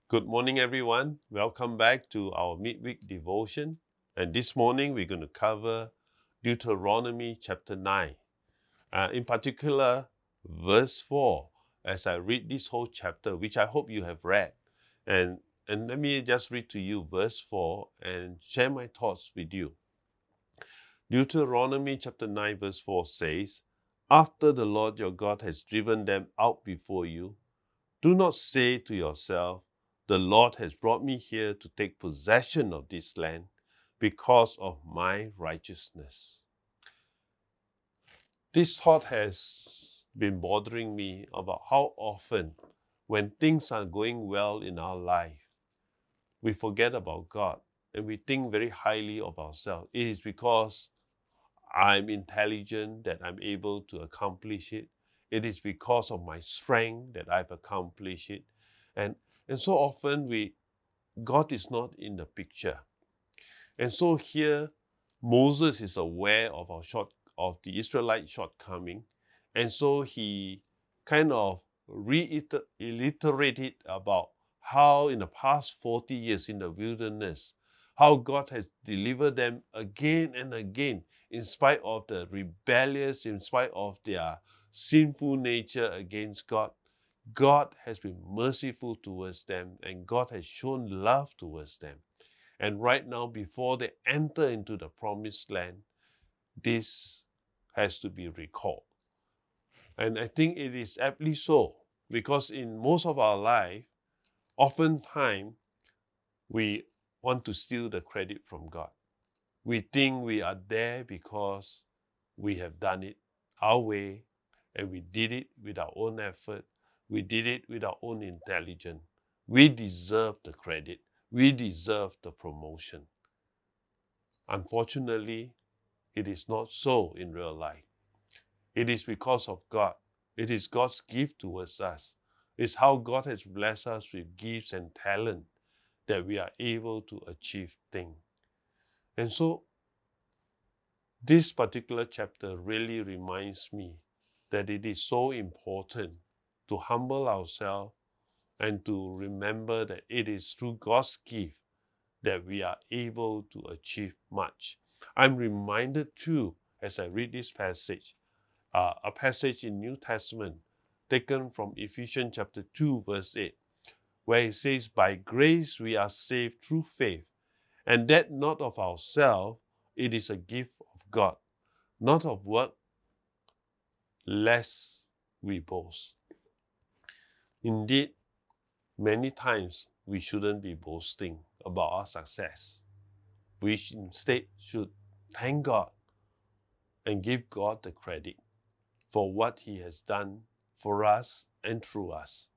Good morning, everyone. Welcome back to our Midweek Devotion. And this morning, we're going to cover Deuteronomy chapter 9. In particular, verse 4, as I read this whole chapter, which I hope you have read. And let me just read to you verse 4 and share my thoughts with you. Deuteronomy chapter 9, verse 4 says, "After the Lord your God has driven them out before you, do not say to yourself, 'The Lord has brought me here to take possession of this land because of my righteousness.'" This thought has been bothering me about how often, when things are going well in our life, we forget about God and we think very highly of ourselves. It is because I'm intelligent that I'm able to accomplish it. It is because of my strength that I've accomplished it. And so often God is not in the picture. And so here, Moses is aware of of the Israelite shortcoming. And so he kind of reiterated about how in the past 40 years in the wilderness, how God has delivered them again and again, in spite of the rebellious, in spite of their sinful nature against God. God has been merciful towards them, and God has shown love towards them. And right now, before they enter into the promised land, this has to be recalled. And I think it is aptly so, because in most of our life, oftentimes we want to steal the credit from God. We think we are there because we have done it our way, and we did it with our own effort. We did it with our own intelligence. We deserve the credit. We deserve the promotion. Unfortunately, it is not so in real life. It is because of God. It is God's gift towards us. It's how God has blessed us with gifts and talent that we are able to achieve things. And so this particular chapter really reminds me that it is so important to humble ourselves and to remember that it is through God's gift that we are able to achieve much. I'm reminded too, as I read this passage, a passage in New Testament taken from Ephesians chapter 2, verse 8, where it says, "By grace we are saved through faith, and that not of ourselves, it is a gift of God, not of work, lest we boast." Indeed, many times we shouldn't be boasting about our success. We instead should thank God and give God the credit for what He has done for us and through us.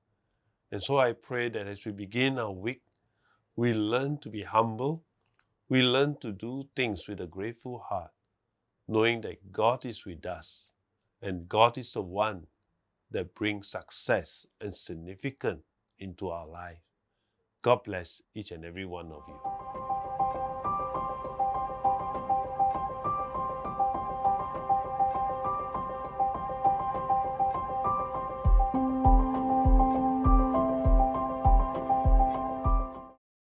And so I pray that as we begin our week, we learn to be humble. We learn to do things with a grateful heart, knowing that God is with us and God is the one that brings success and significance into our life. God bless each and every one of you.